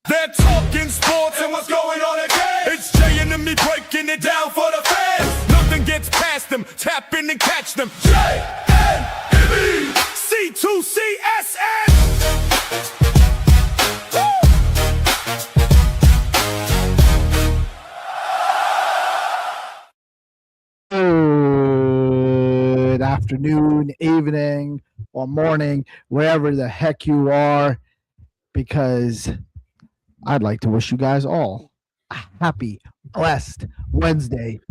They're talking sports and what's going on again. It's Jay and Immi breaking it down for the fans. Nothing gets past them. Tap in and catch them. Jay and Immi. C2CSN. Good afternoon, evening, or morning, wherever the heck you are, because I'd like to wish you guys all a happy, blessed Wednesday,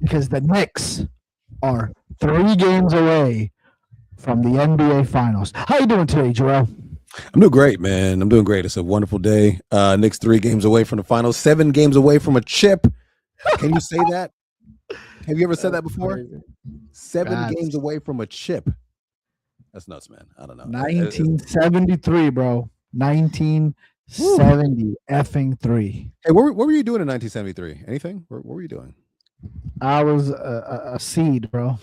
because the Knicks are 3 games away from the NBA Finals. How you doing today, Jarrell? I'm doing great, man. I'm doing great. It's a wonderful day. Knicks 3 games away from the finals, 7 games away from a chip. Can you say that? Have you ever said that before? Crazy. 7 games away from a chip. That's nuts, man. I don't know. 1973, bro. 1970 effing 3. Hey, what were you doing in 1973? Anything? What were you doing? I was a seed, bro.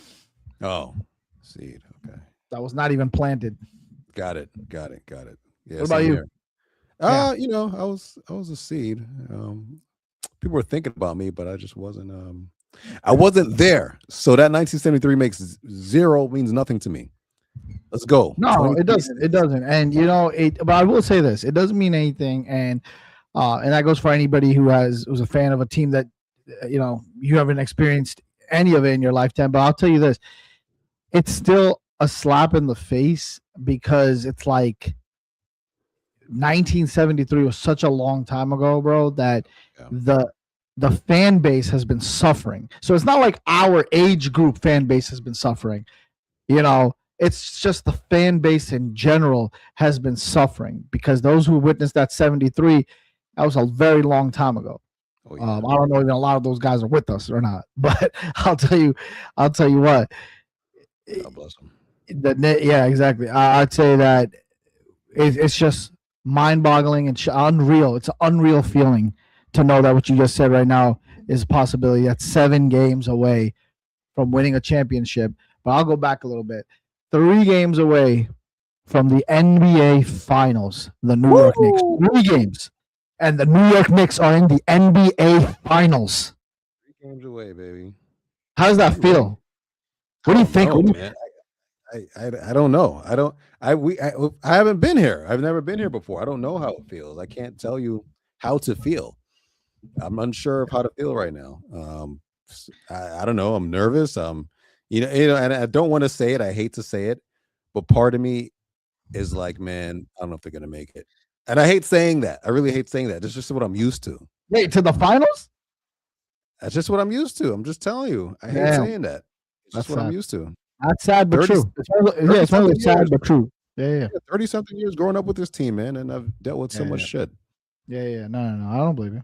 Oh, seed. Okay. That was not even planted. Got it. Yeah. What about you? You know, I was a seed. People were thinking about me, but I just wasn't. I wasn't there. So that 1973 means nothing to me. Let's go. No, it doesn't. It doesn't. And you know, but I will say this: it doesn't mean anything. And that goes for anybody who's a fan of a team that you haven't experienced any of it in your lifetime. But I'll tell you this: it's still a slap in the face, because it's like 1973 was such a long time ago, bro, that the fan base has been suffering. So it's not like our age group fan base has been suffering. You know, it's just the fan base in general has been suffering, because those who witnessed that 73, that was a very long time ago. Oh, yeah. I don't know even a lot of those guys are with us or not, but I'll tell you what. God bless them. Yeah, exactly. I'd say that it's just mind-boggling and unreal. It's an unreal feeling to know that what you just said right now is a possibility. That's 7 games away from winning a championship. But I'll go back a little bit. 3 games away from the NBA Finals, the New York Knicks. 3 games. And the New York Knicks are in the NBA Finals. 3 games away, baby. How does that feel? What do you think? Man? I don't know. I haven't been here. I've never been here before. I don't know how it feels. I can't tell you how to feel. I'm unsure of how to feel right now. I don't know. I'm nervous. And I don't want to say it. I hate to say it, but part of me is like, man, I don't know if they're gonna make it. And I hate saying that. I really hate saying that. It's just what I'm used to. Wait, to the finals? That's just what I'm used to. I'm just telling you. I hate saying that. That's what I'm used to. That's sad but true. It's really sad but true. Yeah. 30-something years growing up with this team, man, and I've dealt with so much shit. Yeah. No. I don't believe you.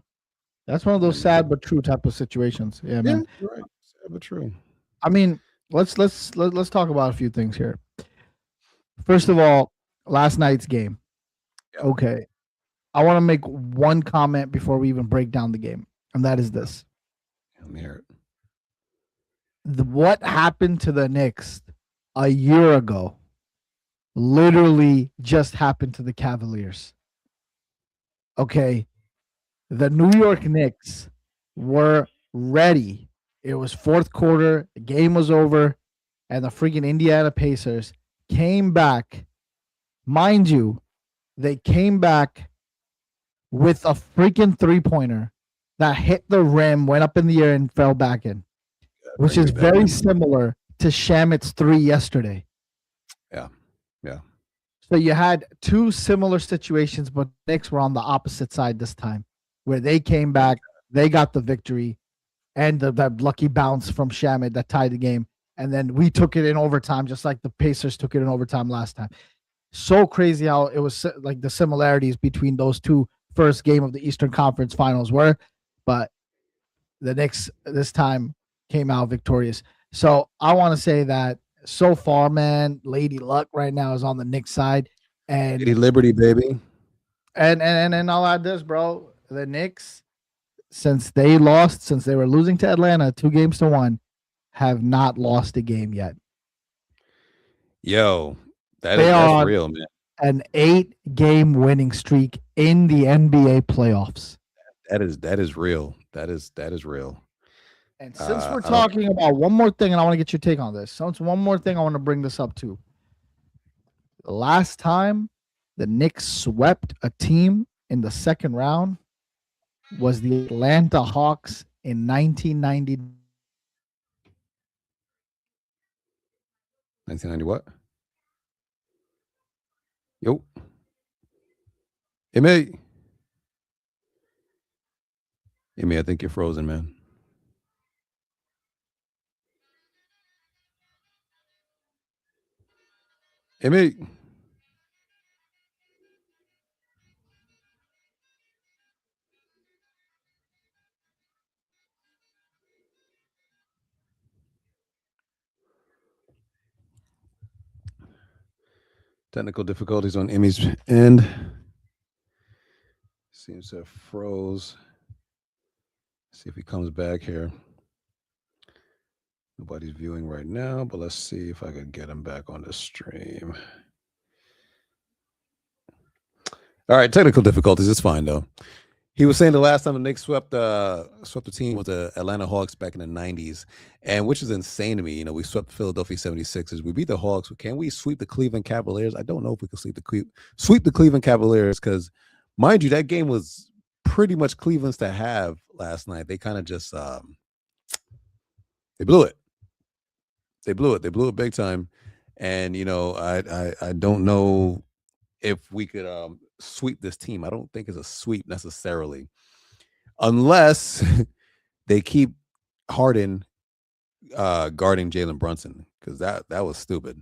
That's one of those sad but true type of situations. Yeah, man. You're right. Sad but true. I mean, let's talk about a few things here. First of all, last night's game. Yeah. Okay. I want to make one comment before we even break down the game, and that is this. Let me hear it. What happened to the Knicks a year ago literally just happened to the Cavaliers. Okay. The New York Knicks were ready. It was 4th quarter. The game was over. And the freaking Indiana Pacers came back. Mind you, they came back with a freaking 3-pointer that hit the rim, went up in the air, and fell back in. Which is very similar to Shamit's 3 yesterday. Yeah. So you had 2 similar situations, but Knicks were on the opposite side this time, where they came back, they got the victory, and that lucky bounce from Shamit that tied the game. And then we took it in overtime, just like the Pacers took it in overtime last time. So crazy how it was like the similarities between those 2 first game of the Eastern Conference Finals were, but the Knicks this time came out victorious. So I want to say that so far, man, Lady Luck right now is on the Knicks side, and Lady Liberty, baby. And I'll add this, bro. The Knicks, since they were losing to Atlanta 2-1, have not lost a game yet. Yo, that's real, man. an 8-game winning streak in the NBA playoffs. That is real. That is real. And since we're I don't. talking about one more thing, and I want to get your take on this. So it's one more thing I want to bring this up to. The last time the Knicks swept a team in the second round was the Atlanta Hawks in 1990. 1990 what? Yo, Immi, Immi, I think you're frozen, man. Immi, technical difficulties on Emmy's end. Seems to have froze. See if he comes back here. Nobody's viewing right now, but let's see if I can get him back on the stream. All right, technical difficulties. It's fine though. He was saying the last time the Knicks swept the team was the Atlanta Hawks back in the 90s, and which is insane to me. You know, we swept the Philadelphia 76ers. We beat the Hawks. Can we sweep the Cleveland Cavaliers? I don't know if we can sweep the Cleveland Cavaliers because, mind you, that game was pretty much Cleveland's to have last night. They kind of just they blew it. They blew it. They blew it big time. And you know, I don't know if we could sweep this team. I don't think it's a sweep necessarily, unless they keep Harden guarding Jalen Brunson, because that was stupid.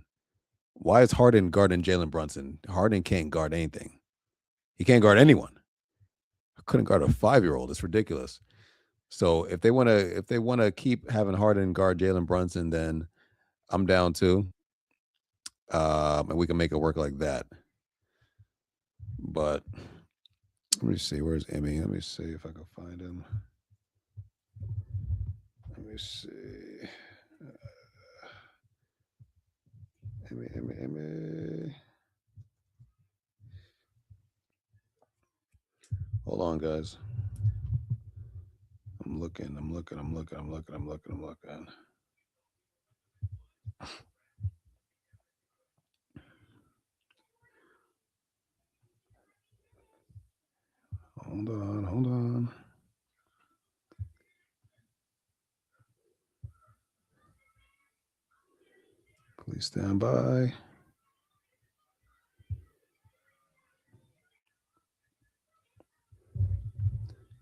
Why is Harden guarding Jalen Brunson? Harden can't guard anything. He can't guard anyone. I couldn't guard a 5-year-old. It's ridiculous. So if they wanna keep having Harden guard Jalen Brunson, then I'm down too. And we can make it work like that. But let me see. Where's Emmy? Let me see if I can find him. Let me see. Emmy. Hold on, guys. I'm looking. Hold on. Please stand by.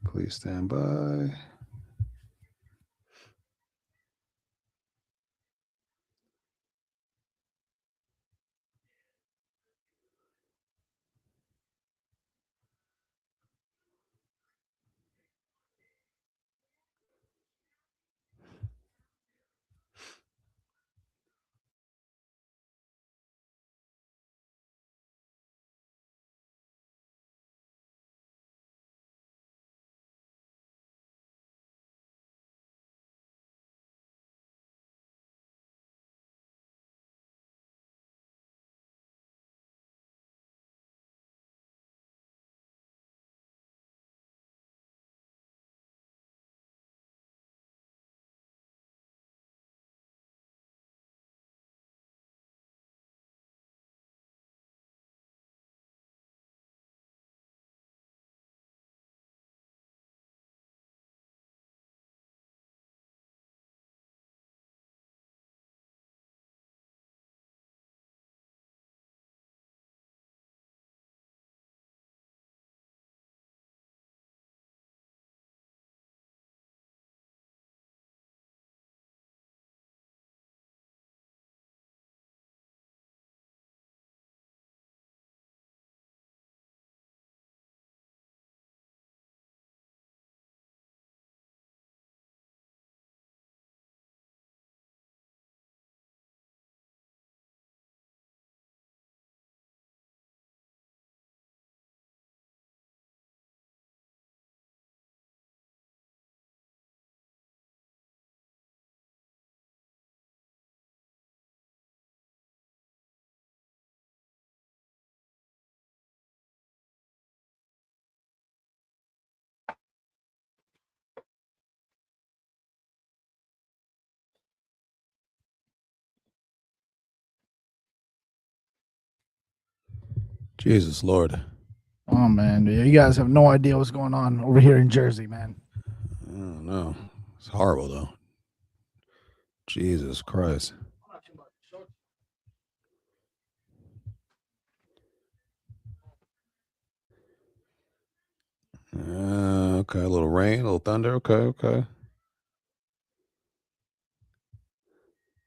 Please stand by. Jesus Lord. Oh man, you guys have no idea what's going on over here in Jersey, man. I don't know. It's horrible though. Jesus Christ. Okay, a little rain, a little thunder. Okay.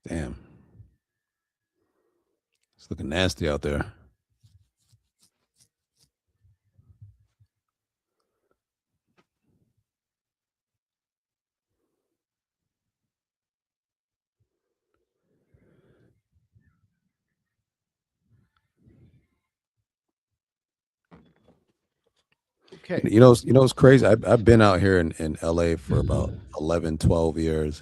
Damn. It's looking nasty out there. Okay. You know, it's crazy. I've been out here in LA for about 11, 12 years,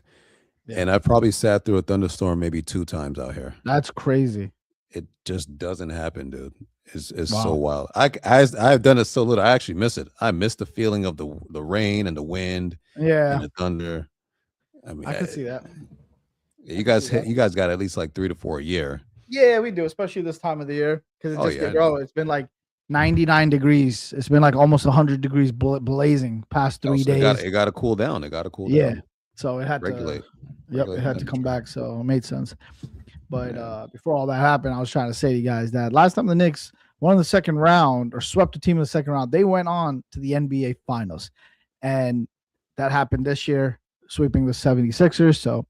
Yeah. and I probably sat through a thunderstorm maybe 2 times out here. That's crazy. It just doesn't happen, dude. It's so Wow. wild. I've done it so little. I actually miss it. I miss the feeling of the rain and the wind Yeah, and the thunder. I mean, I can see that. you guys got at least like 3 to 4 a year. Yeah, we do, especially this time of the year because Oh, yeah, I bro, know. it's been like 99 degrees. It's been like almost 100 degrees blazing past 3 So days. it got to cool down. It got to cool Yeah, down. so it had Regulate. to. Yep, Regulate it had to come temperature. back, so it made sense. But Yeah. before all that happened, I was trying to say to you guys that last time the Knicks won the second round or swept a team in the second round, they went on to the NBA Finals. And that happened this year, sweeping the 76ers. So,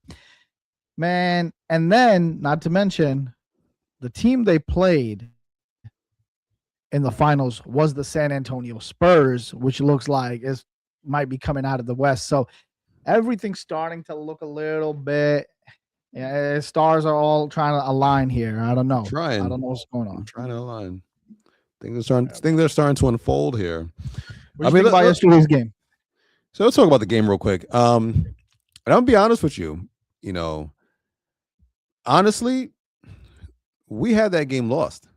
man, and then not to mention the team they played in the finals was the San Antonio Spurs, which looks like is might be coming out of the West. So everything's starting to look a little bit. Yeah, stars are all trying to align here. I don't know. I don't know what's going I'm on. trying to align. Things are starting to unfold here. What do you think about yesterday's game? So let's talk about the game real quick. And I'm gonna be honest with you. You know, honestly, we had that game lost.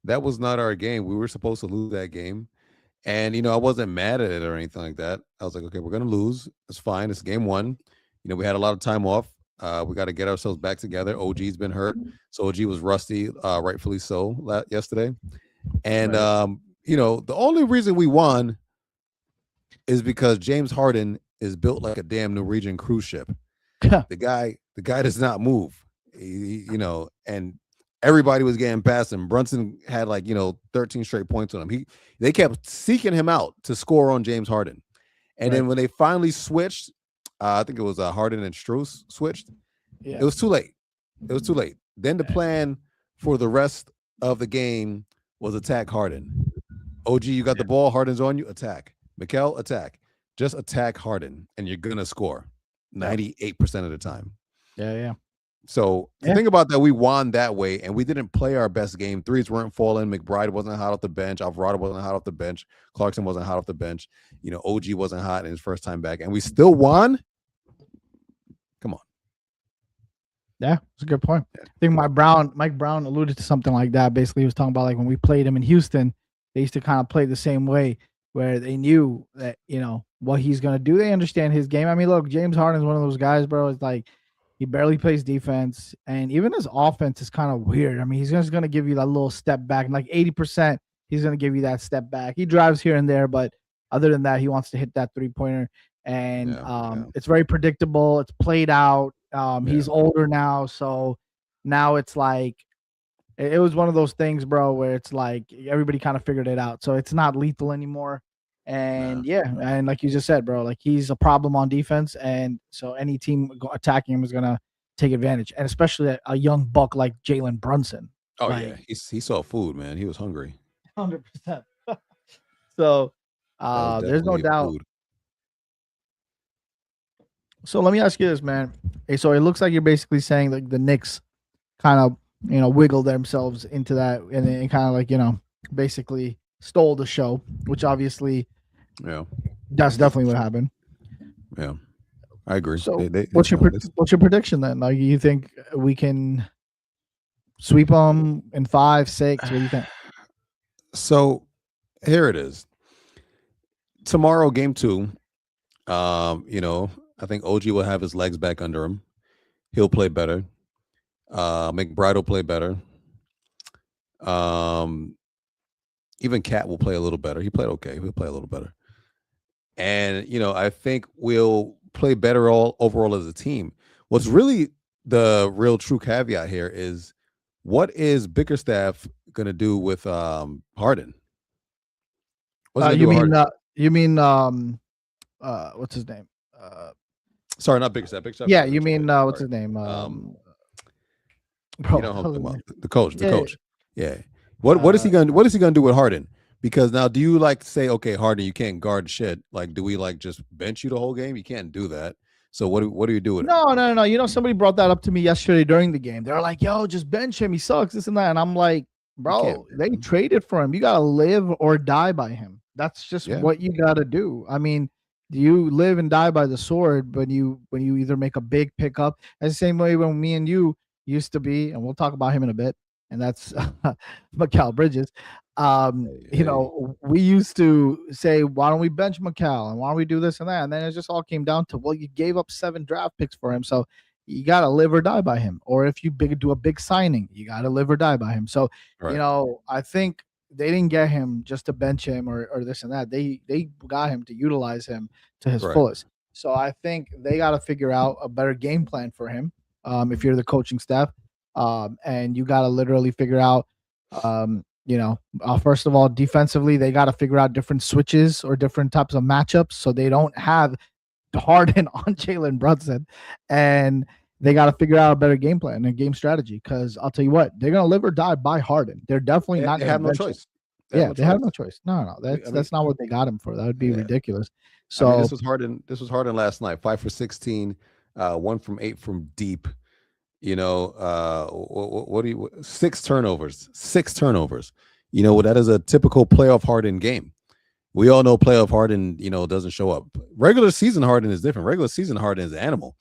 That was not our game. We were supposed to lose that game. And, I wasn't mad at it or anything like that. I was like, okay, we're going to lose. It's fine. It's game one. We had a lot of time off. We got to get ourselves back together. OG's been hurt. So OG was rusty, rightfully so, yesterday. And, the only reason we won is because James Harden is built like a damn Norwegian cruise ship. The guy does not move, and everybody was getting past him. Brunson had 13 straight points on him. They kept seeking him out to score on James Harden. And then when they finally switched, I think it was Harden and Strus switched. Yeah. It was too late. Then the plan for the rest of the game was attack Harden. OG, you got the ball. Harden's on you. Attack. Mikal, attack. Just attack Harden, and you're going to score 98% of the time. Yeah. So think about that. We won that way, and we didn't play our best game. Threes weren't falling. McBride wasn't hot off the bench. Alvarado wasn't hot off the bench. Clarkson wasn't hot off the bench. OG wasn't hot in his first time back, and we still won. Come on. Yeah, it's a good point. I think Mike Brown alluded to something like that. Basically, he was talking about when we played him in Houston, they used to kind of play the same way where they knew that, what he's going to do. They understand his game. I mean, look, James Harden's one of those guys, bro. It's like, he barely plays defense, and even his offense is kind of weird. I mean, he's just going to give you that little step back, and 80%, he's going to give you that step back. He drives here and there, but other than that, he wants to hit that three-pointer, and it's very predictable. It's played out. He's older now, so now it's like it was one of those things, bro, where it's like everybody kind of figured it out. So it's not lethal anymore. And and like you just said, bro, he's a problem on defense, and so any team attacking him is gonna take advantage, and especially a young buck like Jalen Brunson. Oh yeah, he saw food, man. He was hungry. 100%. So there's no doubt. Food. So let me ask you this, man. Hey, so it looks like you're basically saying the Knicks kind of wiggled themselves into that, and kind of basically stole the show, which obviously, that's definitely what happened. Yeah, I agree. So, what's your prediction then? You think we can sweep them in 5, 6? What do you think? So, here it is. Tomorrow, game 2. I think OG will have his legs back under him. He'll play better. McBride will play better. Even Cat will play a little better. He played okay. He'll play a little better. And I think we'll play better overall as a team. What's really the real true caveat here is what is Bickerstaff going to do with Harden? What's he going to do with Harden? You mean what's his name? Sorry, not Bickerstaff. Bickerstaff. Yeah, you mean what's his name? Bro, the coach. The coach. Yeah. What is he going to do with Harden? Because now, do you say, okay, Harden, you can't guard shit? Like, do we just bench you the whole game? You can't do that. So what do you do with him? No. Somebody brought that up to me yesterday during the game. They're like, yo, just bench him. He sucks, this and that. And I'm like, bro, they traded for him. You got to live or die by him. That's just what you got to do. I mean, you live and die by the sword when you either make a big pickup. That's the same way when me and you used to be, and we'll talk about him in a bit, and that's Mikal Bridges. We used to say, why don't we bench Mikal and why don't we do this and that? And then it just all came down to, well, you gave up 7 draft picks for him, so you got to live or die by him. Or if you do a big signing, you got to live or die by him. So, I think they didn't get him just to bench him or this and that. They got him to utilize him to his fullest. So I think they got to figure out a better game plan for him. If you're the coaching staff, and you got to literally figure out, first of all, defensively, they got to figure out different switches or different types of matchups so they don't have Harden on Jalen Brunson, and they got to figure out a better game plan and a game strategy. Because I'll tell you what, they're gonna live or die by Harden. They're definitely not. They have no choice. They have no choice. No, that's not what they got him for. That would be ridiculous. So this was Harden. This was Harden last night. 5 for 16, 1 from 8 from deep. 6 turnovers. 6 turnovers. That is a typical playoff Harden game. We all know playoff Harden, doesn't show up. Regular season Harden is different. Regular season Harden is an animal.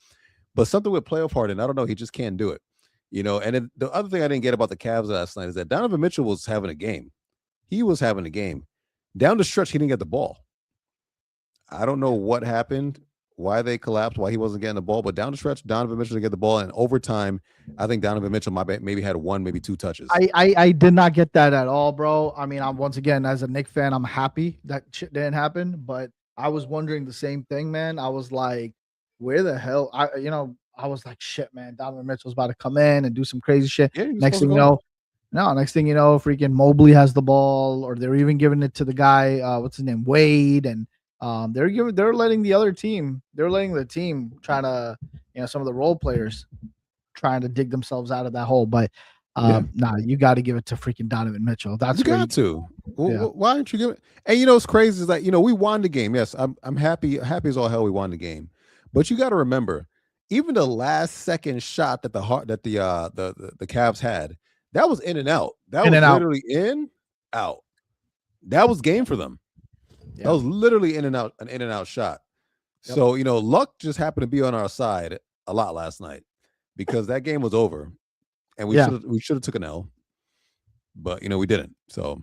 But something with playoff Harden, I don't know. He just can't do it. And the other thing I didn't get about the Cavs last night is that Donovan Mitchell was having a game. He was having a game. Down the stretch, he didn't get the ball. I don't know what happened, why they collapsed, why he wasn't getting the ball. But down the stretch, Donovan Mitchell didn't get the ball. And over time, I think Donovan Mitchell maybe had 1, maybe 2 touches. I did not get that at all, bro. I mean, once again, as a Knicks fan, I'm happy that shit didn't happen. But I was wondering the same thing, man. I was like, where the hell? I was like, shit, man. Donovan Mitchell's about to come in and do some crazy shit. Yeah, next thing you know, freaking Mobley has the ball, or they're even giving it to the guy, what's his name, Wade, and they're letting the team trying to, some of the role players trying to dig themselves out of that hole. But you got to give it to freaking Donovan Mitchell. That's you got to. Why aren't you giving? And what's crazy is that we won the game. Yes, I'm happy as all hell we won the game. But you got to remember, even the last second shot that the Cavs had, that was in and out. That was literally in, out. That was game for them. Yeah. That was literally an in and out shot. Yep. So, luck just happened to be on our side a lot last night because that game was over and we should have took an L, but we didn't. So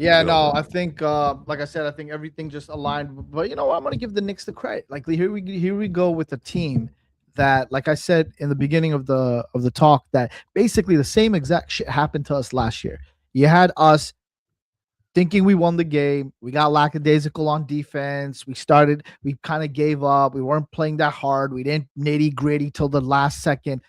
I think like I said, I think everything just aligned. But I'm going to give the Knicks the credit. Like here we go with a team that, like I said in the beginning of the talk, that basically the same exact shit happened to us last year. You had us thinking we won the game. We got lackadaisical on defense. We kind of gave up. We weren't playing that hard. We didn't nitty gritty till the last second,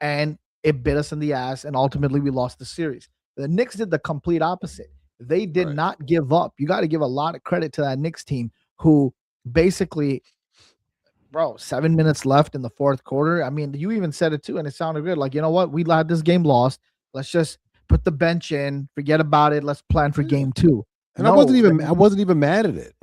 and it bit us in the ass. And ultimately, we lost the series. The Knicks did the complete opposite. They did not give up. You got to give a lot of credit to that Knicks team, who basically, 7 minutes left in the fourth quarter. I mean, you even said it too, and it sounded good. Like, you know what? We had this game lost. Let's just put the bench in, forget about it. Let's plan for game 2. And I wasn't even mad at it.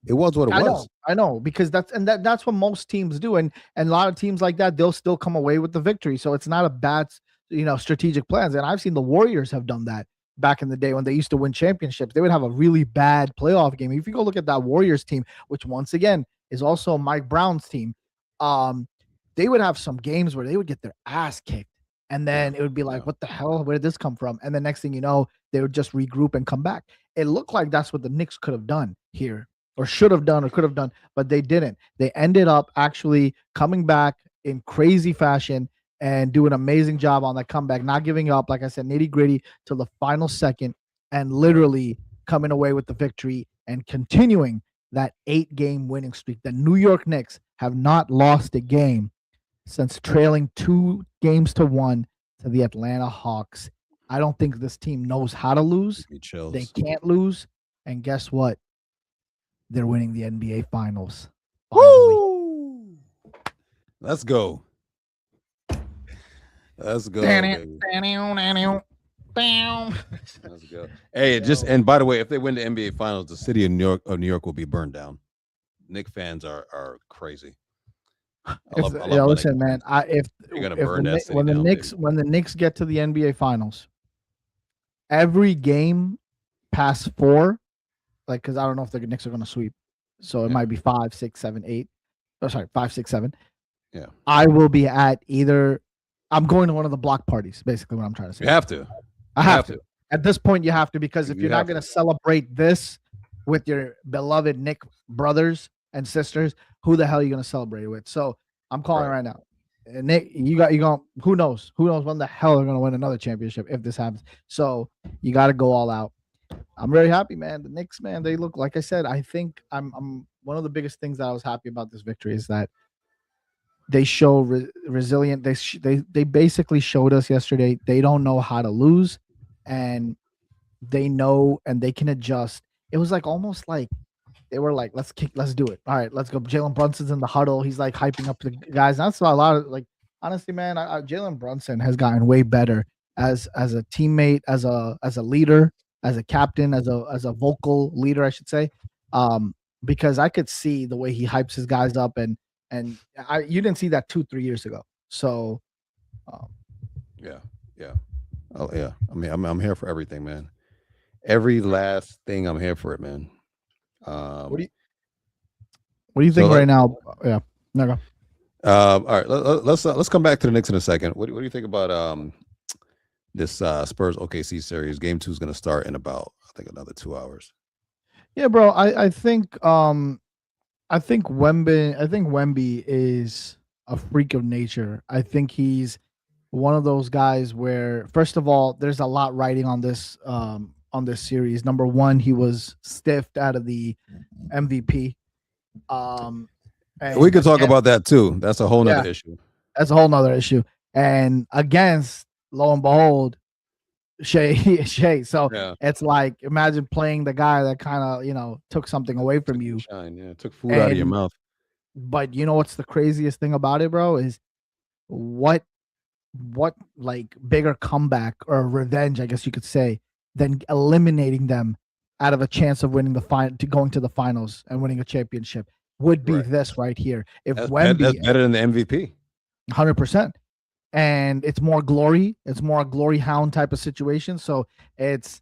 It was what it was. I know, because that's what most teams do. And a lot of teams like that, they'll still come away with the victory. So it's not a bad, strategic plans. And I've seen the Warriors have done that back in the day when they used to win championships. They would have a really bad playoff game. If you go look at that Warriors team, which once again is also Mike Brown's team, they would have some games where they would get their ass kicked. And then it would be like, what the hell? Where did this come from? And the next thing you know, they would just regroup and come back. It looked like that's what the Knicks could have done here, or should have done, or could have done, but they didn't. They ended up actually coming back in crazy fashion and do an amazing job on that comeback, not giving up, like I said, nitty gritty till the final second. and literally coming away with the victory and continuing that 8-game winning streak. The New York Knicks have not lost a game since trailing 2-1 to the Atlanta Hawks. I don't think this team knows how to lose. They can't lose. And guess what? They're winning the NBA Finals. Woo! Let's go. Let's go, baby. Let's go. Hey, and by the way, if they win the NBA Finals, the city of New York will be burned down. Knicks fans are crazy. Listen, man. If when the Knicks get to the NBA Finals, every game past 4, like, because I don't know if the Knicks are going to sweep, so it might be 5, 6, 7, 8. Oh, sorry, 5, 6, 7. Yeah, I will be at either. I'm going to one of the block parties. Basically, what I'm trying to say. You have to. I have to. At this point, you have to, because if you're not going to celebrate this with your beloved Knick brothers and sisters, who the hell are you going to celebrate it with? So I'm calling right now. Nick, you going. Who knows? Who knows when the hell they're going to win another championship if this happens? So you got to go all out. I'm very happy, man. The Knicks, man, they look, like I said. I think I'm one of the biggest things that I was happy about this victory is that they show resilient. They basically showed us yesterday they don't know how to lose, and they know and they can adjust. It was like almost like they were like, let's do it. All right, let's go. Jalen Brunson's in the huddle. He's like hyping up the guys. That's a lot of, like, honestly, man, Jalen Brunson has gotten way better as a teammate, as a leader, as a captain, as a vocal leader, I should say. Because I could see the way he hypes his guys up, and you didn't see that 2-3 years ago. So, yeah. Oh yeah. I mean, I'm here for everything, man. Every last thing, I'm here for it, man. What do you think right now? Yeah. No, go. All right. Let's come back to the Knicks in a second. What do you think about this Spurs OKC series? Game 2 is going to start in about, I think, another 2 hours. Yeah, bro. I think Wemby is a freak of nature. I think he's one of those guys where, first of all, there's a lot riding on this series. Number one, he was stiffed out of the MVP. We could talk about that too. That's a whole nother issue. That's a whole nother issue. And against, lo and behold, Shea. So it's like, imagine playing the guy that kind of, took something away from you. Took food out of your mouth. But you know what's the craziest thing about it, bro, is what like bigger comeback or revenge, I guess you could say, than eliminating them out of a chance of winning going to the finals and winning a championship would be this right here. If that's Wemby, better than the MVP. 100%. And it's more glory. It's more a glory hound type of situation. So that's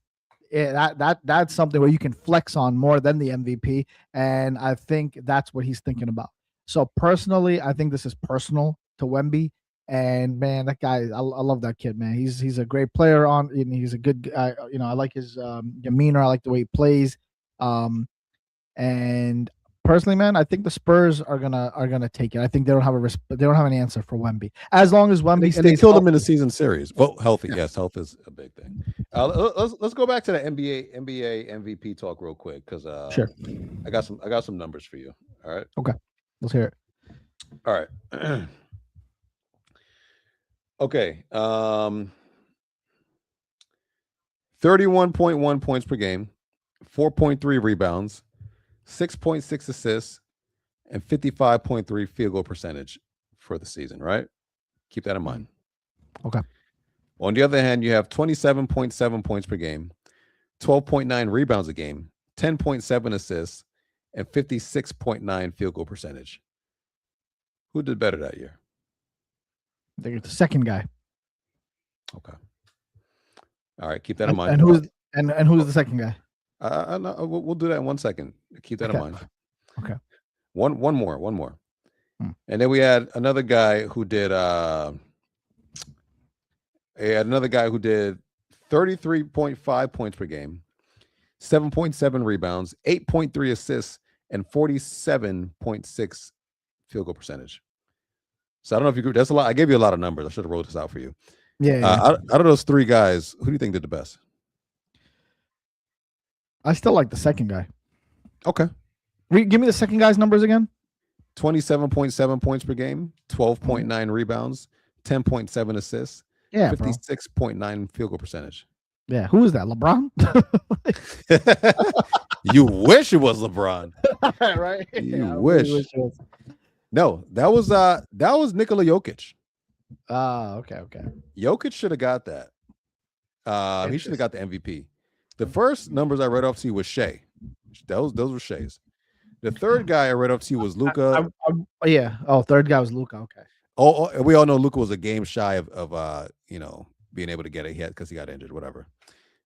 something where you can flex on more than the MVP. And I think that's what he's thinking about. So personally, I think this is personal to Wemby. And man, that guy, I love that kid, man. He's a great player he's a good guy. I like his demeanor. I like the way he plays. And personally, man, I think the Spurs are gonna take it. I think they don't have an answer for Wemby. As long as Wemby they killed him in the season series. Well, healthy, yes, health is a big thing. Let's go back to the NBA MVP talk real quick, because sure, I got some numbers for you. All right. Okay, let's hear it. All right. Okay. 31.1 points per game, 4.3 rebounds, 6.6 assists, and 55.3 field goal percentage for the season, right? Keep that in mind. Okay. On the other hand, you have 27.7 points per game, 12.9 rebounds a game, 10.7 assists, and 56.9 field goal percentage. Who did better that year? I think it's the second guy. Okay. All right. Keep that in mind. And who's the second guy? No, we'll do that in 1 second. Keep that in mind. Okay. One more. And then we had another guy who did 33.5 points per game, 7.7 rebounds, 8.3 assists, and 47.6 field goal percentage. So I don't know if you agree. That's a lot. I gave you a lot of numbers. I should have wrote this out for you. Yeah. Out of those three guys, who do you think did the best? I still like the second guy. Okay. Give me the second guy's numbers again. 27.7 points per game, 12.9 rebounds, 10.7 assists, Yeah, bro. 56.9 field goal percentage. Yeah, who is that? LeBron? You wish it was LeBron. Right? You Yeah, wish. it was. No, that was Nikola Jokic. Okay. Jokic should have got that. He should have got the MVP. The first numbers I read off to you was Shea. Those were Shea's. The third guy I read off to you was Luka. Yeah. Oh, third guy was Luka. Okay. Oh, we all know Luka was a game shy of being able to get it because he got injured, whatever.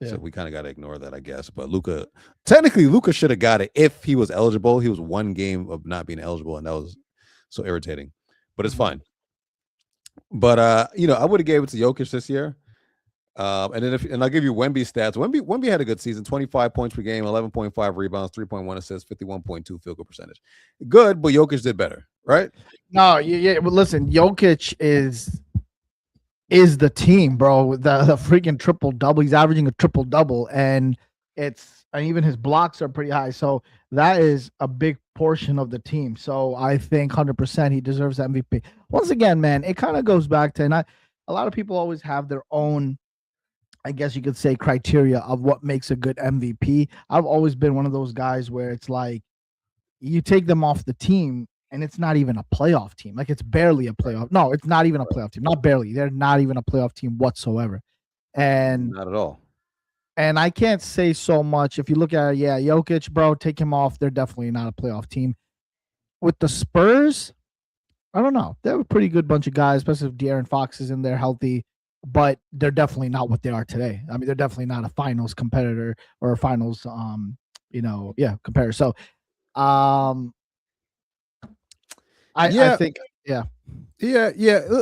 Yeah. So we kind of got to ignore that, I guess. But Luka should have got it if he was eligible. He was one game of not being eligible, and that was so irritating. But it's fine. But I would have gave it to Jokic this year. And then I'll give you Wemby's stats. Wemby had a good season: 25 points per game, 11.5 rebounds, 3.1 assists, 51.2 field goal percentage. Good, but Jokic did better, right? No, yeah. But listen, Jokic is the team, bro. The freaking triple double. He's averaging a triple double, and even his blocks are pretty high. So that is a big portion of the team. So I think 100% he deserves that MVP. Once again, man, it kind of goes back to, and a lot of people always have their own, I guess you could say, criteria of what makes a good MVP. I've always been one of those guys where it's like you take them off the team and it's not even a playoff team. Like it's barely a playoff. No, it's not even a playoff team. Not barely. They're not even a playoff team whatsoever. And not at all. And I can't say so much. If you look at it, yeah, Jokic, bro, take him off. They're definitely not a playoff team. With the Spurs, I don't know. They're a pretty good bunch of guys, especially if De'Aaron Fox is in there healthy. But they're definitely not what they are today. I mean, they're definitely not a finals competitor or a finals, competitor. So, I think, yeah.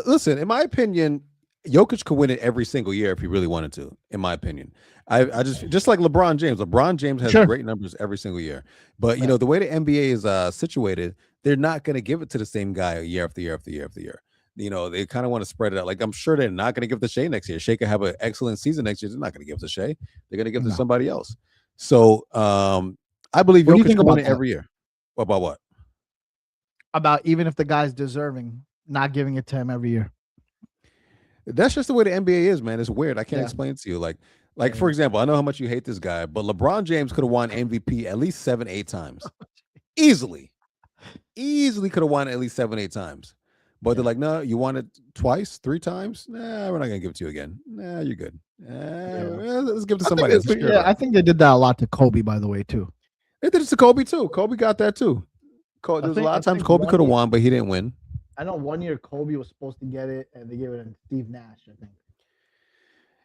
Listen, in my opinion, Jokic could win it every single year if he really wanted to. In my opinion, I just like LeBron James. LeBron James has great numbers every single year, but the way the NBA is situated, they're not going to give it to the same guy year after year after year after year. They kind of want to spread it out. Like I'm sure they're not going to give it to Shea next year. Shea could have an excellent season next year. They're not going to give it to Shea. They're going to give it to somebody else. So I believe Jokic could win it every year. About what? About even if the guy's deserving, not giving it to him every year. That's just the way the NBA is, man. It's weird. I can't explain it to you. Like for example, I know how much you hate this guy, but LeBron James could have won MVP at least 7-8 times. Easily could have won at least 7-8 times. But they're like, no, you won it twice, 3 times? Nah, we're not gonna give it to you again. Nah, you're good. Let's give it to somebody else. I think they did that a lot to Kobe, by the way, too. They did it to Kobe too. Kobe got that too. There's a lot of times Kobe could have won, but he didn't win. I know one year Kobe was supposed to get it, and they gave it to Steve Nash, I think.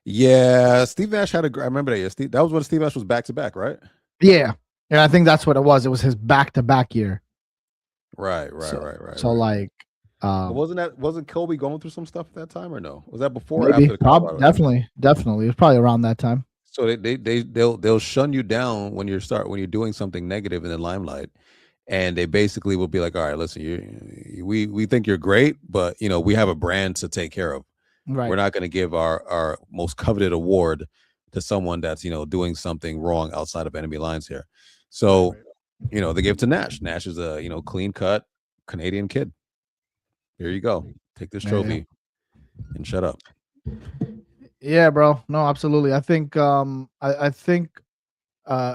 Yeah, Steve Nash I remember that year. That was when Steve Nash was back-to-back, right? Yeah. And I think that's what it was. It was his back-to-back year. Right. So like wasn't Kobe going through some stuff at that time or no? Was that before maybe, or after the definitely. It was probably around that time. So they'll shun you down when you're doing something negative in the limelight. And they basically will be like, all right, listen, we think you're great, but we have a brand to take care of. Right. We're not going to give our most coveted award to someone that's doing something wrong outside of enemy lines here. So, they gave it to Nash. Nash is a clean cut Canadian kid. Here you go. Take this trophy and shut up. Yeah, bro. No, absolutely. I think I think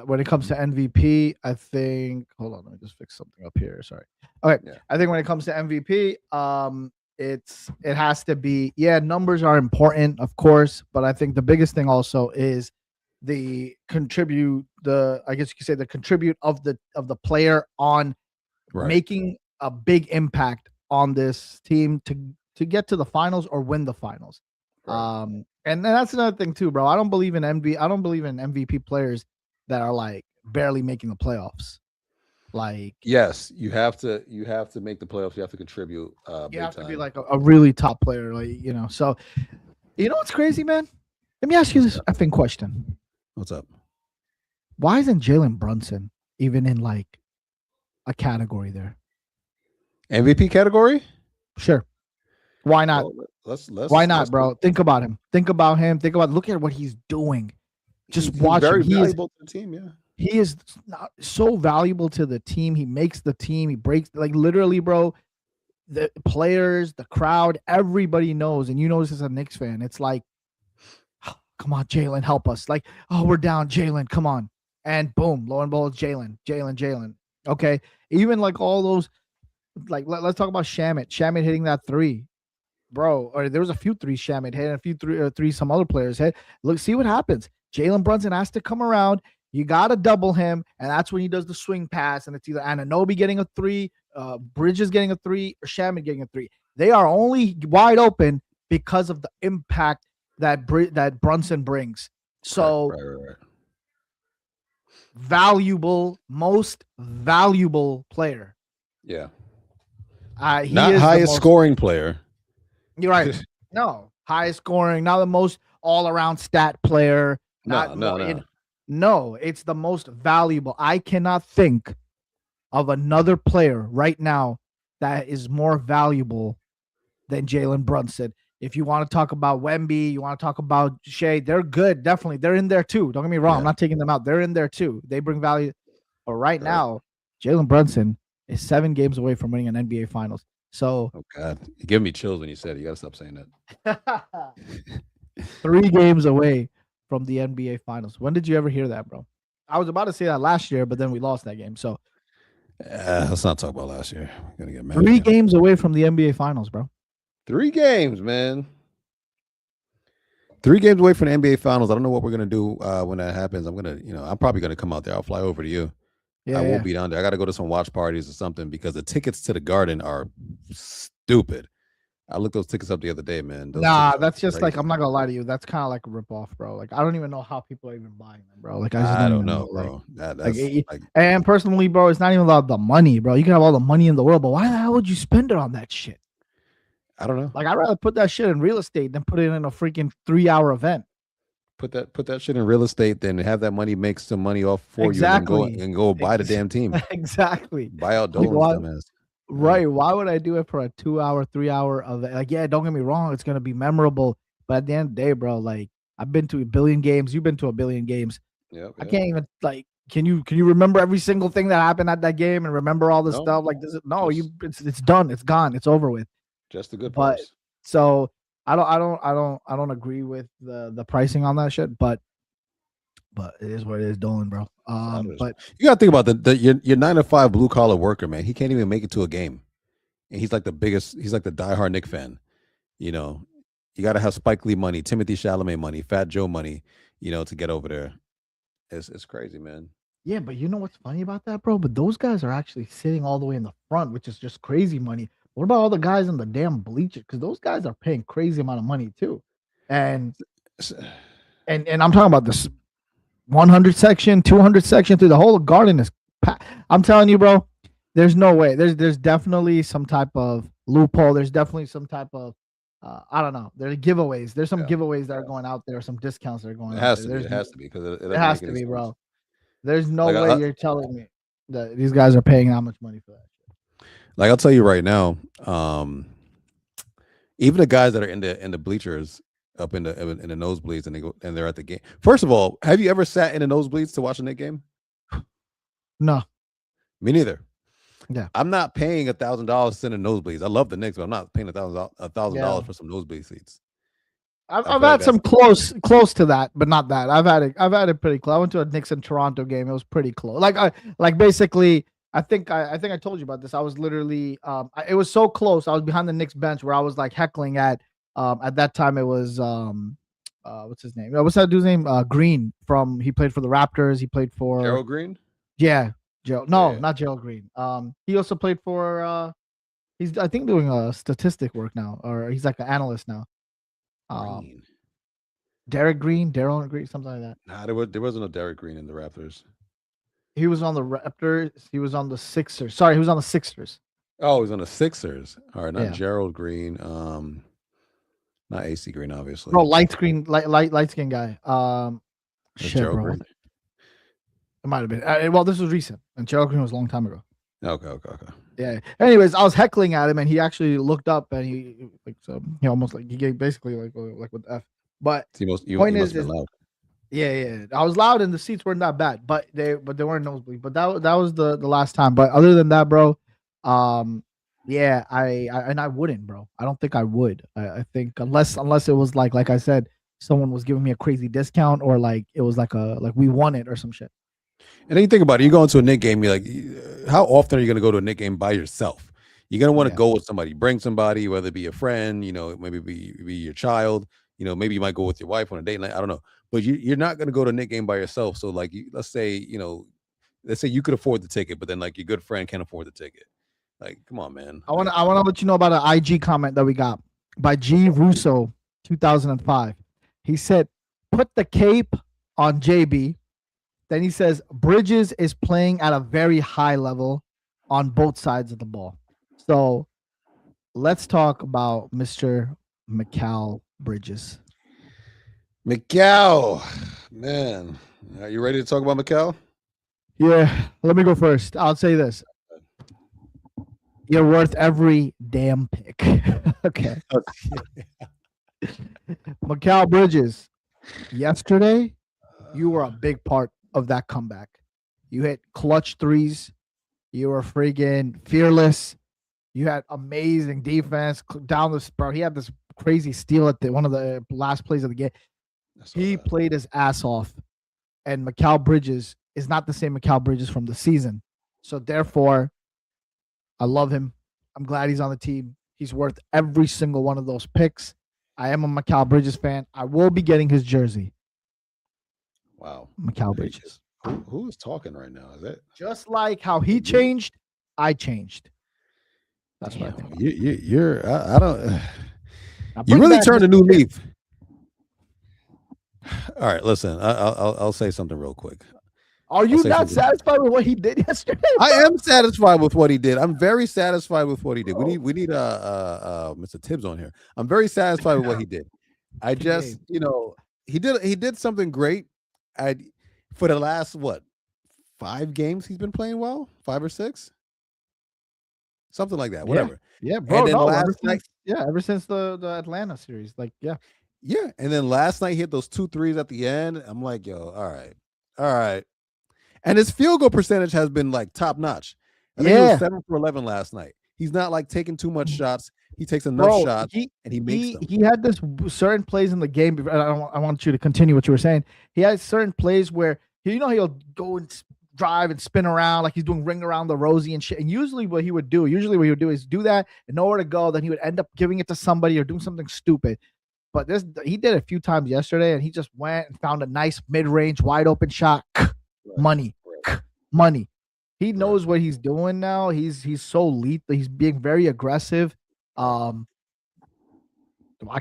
when it comes to MVP, I think hold on, let me just fix something up here. Sorry. Okay. Yeah. I think when it comes to MVP, it has to be, numbers are important, of course, but I think the biggest thing also is the contribute of the player on making a big impact on this team to get to the finals or win the finals. Right. And that's another thing too, bro. I don't believe in MVP players that are like barely making the playoffs. Like, yes, you have to make the playoffs. You have to contribute. You have to be like a really top player, like So, what's crazy, man? Let me ask you this effing question. What's up? Why isn't Jalen Brunson even in like a category there? MVP category? Sure. Why not? Well, why not, bro? Think about him. Look at what he's doing. Just watch him. Very valuable to the team, yeah. He is so valuable to the team. He makes the team. He breaks, like, literally, bro. The players, the crowd, everybody knows, and you know this as a Knicks fan. It's like, oh, come on, Jalen, help us. Like, oh, we're down, Jalen, come on. And boom, lo and behold, Jalen. Okay. Even like all those, like, let's talk about Shamit. Shamit hitting that three, bro. Or there was a few threes Shamit hit, and a few three some other players hit. Look, see what happens. Jalen Brunson has to come around. You got to double him, and that's when he does the swing pass, and it's either Anunoby getting a three, Bridges getting a three, or Shamit getting a three. They are only wide open because of the impact that Brunson brings. So right. valuable, most valuable player. Yeah. He Not is highest scoring player. You're right. No, highest scoring, not the most all-around stat player. No, it's the most valuable. I cannot think of another player right now that is more valuable than Jalen Brunson. If you want to talk about Wemby, you want to talk about Shea, they're good. Definitely. They're in there too. Don't get me wrong. I'm not taking them out. They're in there too. They bring value. But right now, Jalen Brunson is 7 games away from winning an NBA Finals. So, oh God, you give me chills when you said it. You got to stop saying that. 3 games away from the NBA Finals. When did you ever hear that, bro? I was about to say that last year, but then we lost that game. So, let's not talk about last year. I'm gonna get mad. 3 games away from the NBA Finals, bro. 3 games, man. 3 games away from the NBA Finals. I don't know what we're gonna do when that happens. I'm probably gonna come out there. I'll fly over to you. I won't be down there. I got to go to some watch parties or something because the tickets to the Garden are stupid. I looked those tickets up the other day, man. That's just crazy. Like, I'm not gonna lie to you. That's kind of like a ripoff, bro. Like, I don't even know how people are even buying them, bro. Like, I don't know, bro. And personally, bro, it's not even about the money, bro. You can have all the money in the world, but why the hell would you spend it on that shit? I don't know. Like, I'd rather put that shit in real estate than put it in a freaking 3-hour event. Put that shit in real estate, then have that money make some money off for you and go buy the damn team. Exactly. Buy out Dolan's. Right. Why would I do it for a 2-hour, 3-hour event? Like, yeah, don't get me wrong, it's gonna be memorable. But at the end of the day, bro, like, I've been to 1 billion games. You've been to 1 billion games. Yep. I can't even, like, can you remember every single thing that happened at that game and remember all this stuff? Like, it's done, it's gone, it's over with. Just the good parts. So I don't agree with the pricing on that shit, but it is what it is, Dolan, bro. But you gotta think about your 9-to-5 blue collar worker, man. He can't even make it to a game, and he's like the diehard Knicks fan. You know, you gotta have Spike Lee money, Timothy Chalamet money, Fat Joe money, to get over there. It's crazy, man. Yeah, but you know what's funny about that, bro? But those guys are actually sitting all the way in the front, which is just crazy money. What about all the guys in the damn bleachers? Because those guys are paying crazy amount of money too. And I'm talking about this 100 section, 200 section through the whole Garden is packed. I'm telling you, bro, there's no way. There's definitely some type of loophole. There's definitely some type of I don't know. There's giveaways. There's some giveaways that are going out there, some discounts that are going out there. It has to be because it has to be, bro. There's no way you're telling me that these guys are paying that much money for that. Like, I'll tell you right now, even the guys that are in the bleachers up in the nosebleeds and they're at the game. First of all, have you ever sat in the nosebleeds to watch a Knicks game? No. Me neither. Yeah. I'm not paying $1,000 to sit in the nosebleeds. I love the Knicks, but I'm not paying $1,000 for some nosebleed seats. I've had some close to that, but not that. I've had it pretty close. I went to a Knicks and Toronto game. It was pretty close. Like basically, I think I told you about this. I was literally it was so close. I was behind the Knicks bench where I was like heckling at that time it was what's his name? What's that dude's name? Green he played for the Raptors. He played for Gerald Green? Yeah. Not Gerald Green. He also played for he's I think doing statistic work now, or he's like an analyst now. Daryl Green, something like that. Nah, there wasn't no Derek Green in the Raptors. He was on the Raptors. He was on the Sixers. Sorry, he was on the Sixers. Oh, he was on the Sixers. All right, not Gerald Green. Not AC Green, obviously. No, light skin guy. Gerald Green. It might have been. Well, this was recent, and Gerald Green was a long time ago. Okay. Yeah. Anyways, I was heckling at him, and he actually looked up, and he almost like he gave basically like with F. But you must have been loud. Yeah. I was loud and the seats weren't that bad, but they weren't nosebleed. But that was the last time. But other than that, bro, yeah, I wouldn't, bro. I don't think I would. I think unless it was like I said, someone was giving me a crazy discount or like it was like we won it or some shit. And then you think about it, you go into a Knick game, you're like, how often are you going to go to a Knick game by yourself? You're going to want to go with somebody, bring somebody, whether it be a friend, maybe be your child, maybe you might go with your wife on a date night. I don't know. But you're not going to go to a Knick game by yourself. So like, let's say you could afford the ticket, but then like your good friend can't afford the ticket. Like, come on, man. I want to let you know about an IG comment that we got by G Russo, 2005. He said, "Put the cape on JB." Then he says, "Bridges is playing at a very high level on both sides of the ball." So let's talk about Mr. Mikal Bridges. Mikal, man, are you ready to talk about Mikal? Yeah, let me go first. I'll say this. You're worth every damn pick. Okay. Mikal Bridges, yesterday, you were a big part of that comeback. You hit clutch threes. You were friggin' fearless. You had amazing defense down the bro. He had this crazy steal at one of the last plays of the game. He played his ass off. And Mikal Bridges is not the same Mikal Bridges from the season. So therefore, I love him. I'm glad he's on the team. He's worth every single one of those picks. I am a Mikal Bridges fan. I will be getting his jersey. Wow. Mikal Bridges. Who is talking right now? Is that just like how he changed? I changed. That's what I think. I don't. You really turned a new leaf. All right, listen. I'll say something real quick. Are you not satisfied with what he did yesterday? I am satisfied with what he did. I'm very satisfied with what he did. We need Mr. Tibbs on here. I'm very satisfied with what he did. I just, he did something great. For the last 5 games he's been playing well, 5 or 6, something like that. Whatever. Yeah, bro. Ever since the Atlanta series, yeah. And then last night he hit those 2 threes at the end. I'm like, yo, all right. And his field goal percentage has been top notch. I think he was 7 for 11 last night. He's not taking too much shots. He takes enough shots and he makes them. He had this certain plays in the game. I want you to continue what you were saying. He had certain plays where he'll go and drive and spin around like he's doing ring around the rosy and shit. And usually what he would do is do that and nowhere to go. Then he would end up giving it to somebody or doing something stupid. But he did it a few times yesterday, and he just went and found a nice mid-range, wide open shot. Money. He knows what he's doing now. He's so lethal. He's being very aggressive. I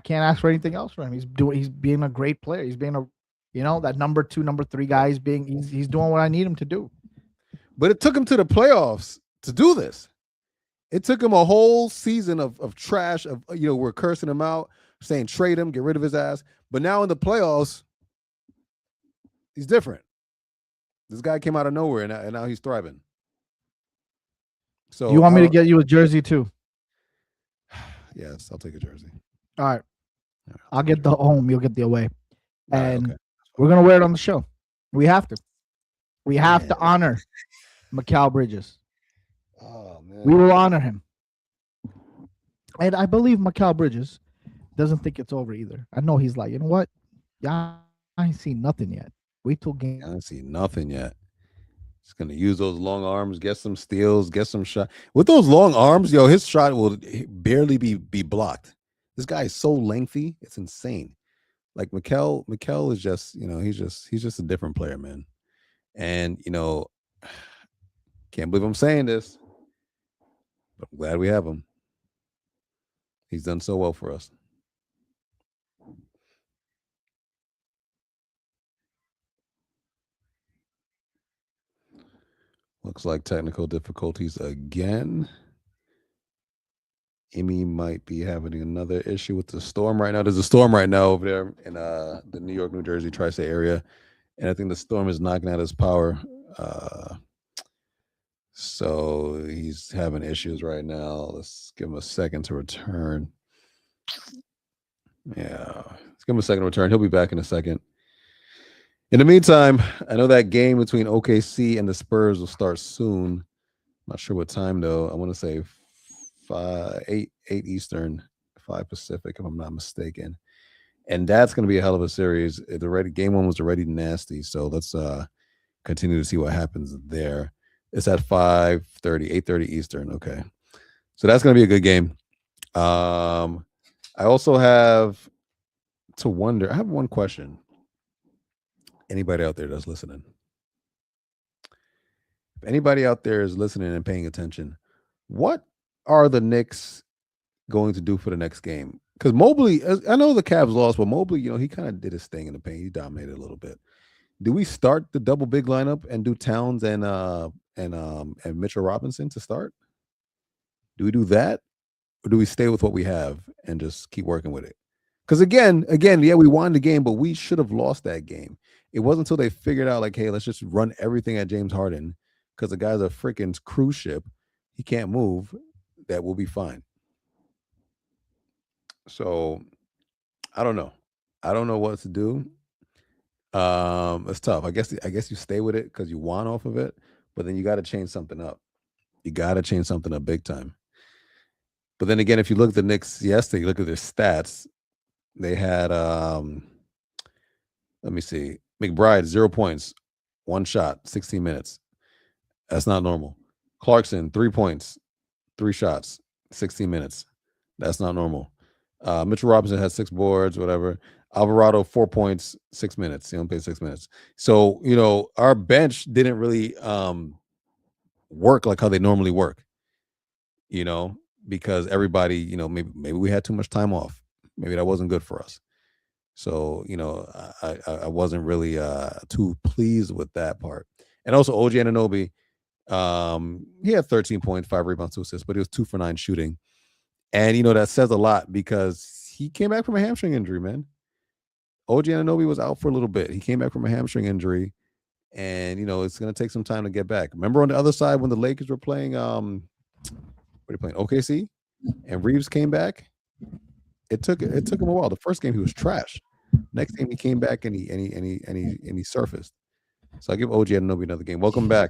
can't ask for anything else from him. He's being a great player. He's being that number 2, number 3 guy. He's doing what I need him to do. But it took him to the playoffs to do this. It took him a whole season of trash. We're cursing him out, saying trade him, get rid of his ass. But now in the playoffs, he's different. This guy came out of nowhere, and now he's thriving. So you want me to get you a jersey too? Yes, I'll take a jersey. All right. I'll get the home. You'll get the away. And we're going to wear it on the show. We have to. We have to honor Mikal Bridges. Oh, man. We will honor him. And I believe Mikal Bridges doesn't think it's over either. I know he's like, you know what? Yeah, I ain't seen nothing yet. Wait till game. I ain't seen nothing yet. He's going to use those long arms, get some steals, get some shot. With those long arms, his shot will barely be blocked. This guy is so lengthy. It's insane. Like Mikal is just, he's just a different player, man. And, can't believe I'm saying this, but I'm glad we have him. He's done so well for us. Looks like technical difficulties again. Immi might be having another issue with the storm right now. There's a storm right now over there in the New York, New Jersey tri-state area. And I think the storm is knocking out his power. So he's having issues right now. Let's give him a second to return. Yeah, let's give him a second to return. He'll be back in a second. In the meantime, I know that game between OKC and the Spurs will start soon. Not sure what time though. I want to say 8 Eastern, 5 Pacific, if I'm not mistaken. And that's going to be a hell of a series. Game one was already nasty, so let's continue to see what happens there. It's at 5:30, 8:30 Eastern. Okay, so that's going to be a good game. I also have to wonder. I have one question. Anybody out there that's listening? If anybody out there is listening and paying attention, what are the Knicks going to do for the next game? Because Mobley, I know the Cavs lost, but Mobley, he kind of did his thing in the paint. He dominated a little bit. Do we start the double big lineup and do Towns and Mitchell Robinson to start? Do we do that, or do we stay with what we have and just keep working with it? Because again, yeah, we won the game, but we should have lost that game. It wasn't until they figured out, like, hey, let's just run everything at James Harden because the guy's a freaking cruise ship. He can't move. That will be fine. So I don't know. I don't know what to do. It's tough. I guess you stay with it because you want off of it, but then you got to change something up. You got to change something up big time. But then again, if you look at the Knicks yesterday, look at their stats. They had let me see. McBride, 0 points, 1 shot, 16 minutes. That's not normal. Clarkson, 3 points, 3 shots, 16 minutes. That's not normal. Mitchell Robinson had 6 boards, whatever. Alvarado, 4 points, 6 minutes. He only played 6 minutes. So, our bench didn't really work like how they normally work, because everybody, maybe we had too much time off. Maybe that wasn't good for us. So, I wasn't really too pleased with that part. And also OG Anunoby, he had 13 points, 5 rebounds, 2 assists, but he was 2 for 9 shooting. And, that says a lot because he came back from a hamstring injury, man. OG Anunoby was out for a little bit. He came back from a hamstring injury, and, it's going to take some time to get back. Remember on the other side when the Lakers were playing, what are you playing, OKC? And Reeves came back? It took him a while. The first game he was trash. Next game he came back and he surfaced. So I give OG Anunoby another game. Welcome back.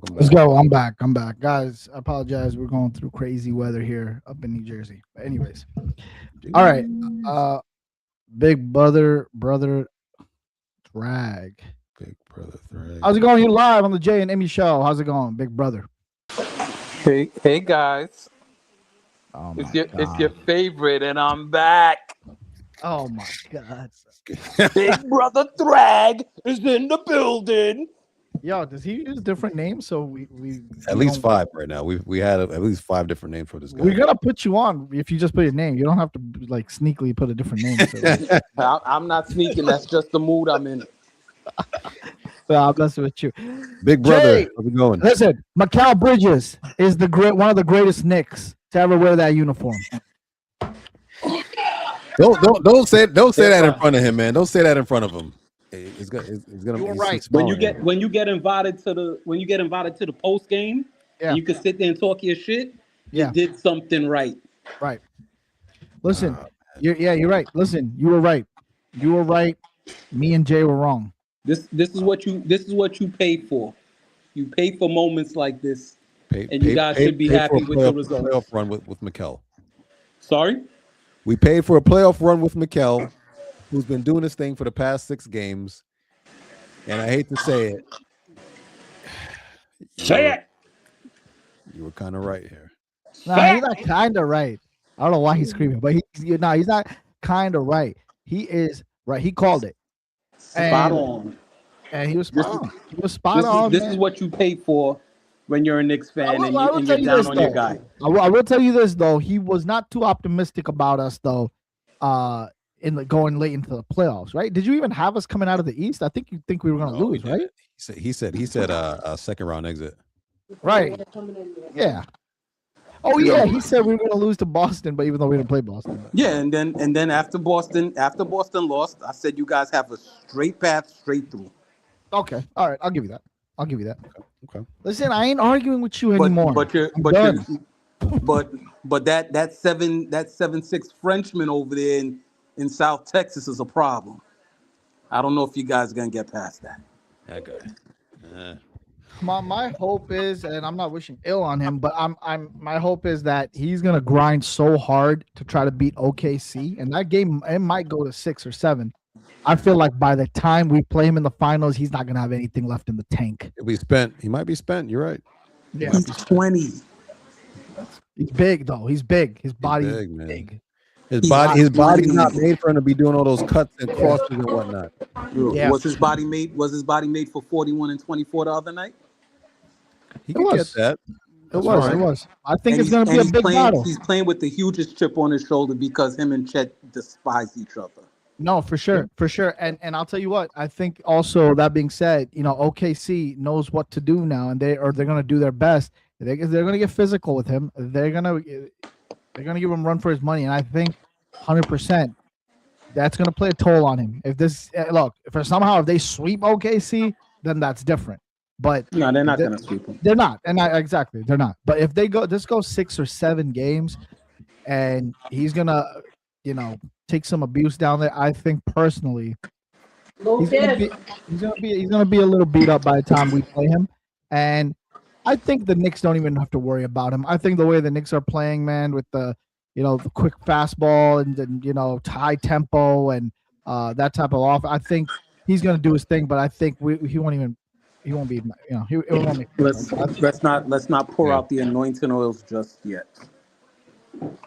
Let's go. I'm back, guys. I apologize. We're going through crazy weather here up in New Jersey. But anyways, all right. Big brother drag. Big brother drag. How's it going? You live on the Jay and Emmy show. How's it going, big brother? Hey guys. Oh it's your favorite, and I'm back. Oh my God. Big brother drag is in the building. Yo, does he use different names? So we at least 5 right now. We had at least 5 different names for this guy. We're gonna put you on if you just put your name. You don't have to like sneakily put a different name. So. I'm not sneaking. That's just the mood I'm in. So I'll mess with you. Big brother, Jay, how's it going? Listen, Mikal Bridges is one of the greatest Knicks to ever wear that uniform. Don't say that in front of him, man. Don't say that in front of him. It's gonna. You're right. When you get invited to the post game, and you can sit there and talk your shit. You did something right. Right. Listen, you're right. Listen, you were right. You were right. Me and Jay were wrong. This is what you paid for. You paid for moments like this, and you guys should be happy with the results. Playoff run with Mikal. Sorry. We paid for a playoff run with Mikal, who's been doing this thing for the past 6 games. And I hate to say it. You were kind of right here. No, he's not kind of right. I don't know why he's screaming, but he's not kind of right. He is right. He called it. Spot on. And he was spot on. He was spot on. This is what you paid for when you're a Knicks fan and you're down on your guy. I will tell you this though, he was not too optimistic about us though, in going late into the playoffs, right? Did you even have us coming out of the East? I think you think we were going to lose, right? He said a second round exit. Right. Yeah. Oh yeah, he said we were going to lose to Boston, but even though we didn't play Boston. Yeah, and then after Boston lost, I said you guys have a straight path straight through. Okay. All right, I'll give you that. Okay. Listen, I ain't arguing with you anymore. But that 7'6" Frenchman over there in South Texas is a problem. I don't know if you guys are gonna get past that. That guy. My hope is, and I'm not wishing ill on him, but my hope is that he's gonna grind so hard to try to beat OKC, and that game it might go to 6 or 7. I feel like by the time we play him in the finals, he's not gonna have anything left in the tank. He'll be spent. He might be spent. You're right. Yeah, He's 20. he's big though. He's big. His body's big, man. big. His body's not made for him to be doing all those cuts and crosses and whatnot. Yeah. Was his body made for 41 and 24 the other night? He can get that. It was. I think it's going to be a big battle. He's playing with the hugest chip on his shoulder because him and Chet despise each other. No, for sure. And I'll tell you what, I think also that being said, OKC knows what to do now, and they're going to do their best. They're going to get physical with him. They're going to give him run for his money, and I think 100% that's going to play a toll on him. If they sweep OKC, then that's different. But no, they're not going to sweep him. They're not, exactly. They're not. But if they go 6 or 7 games, and he's gonna, take some abuse down there, I think personally, he's gonna be a little beat up by the time we play him. And I think the Knicks don't even have to worry about him. I think the way the Knicks are playing, man, with the the quick fastball and then high tempo and that type of off, I think he's gonna do his thing. But I think he won't even. He won't be, Let's not pour out the anointing oils just yet.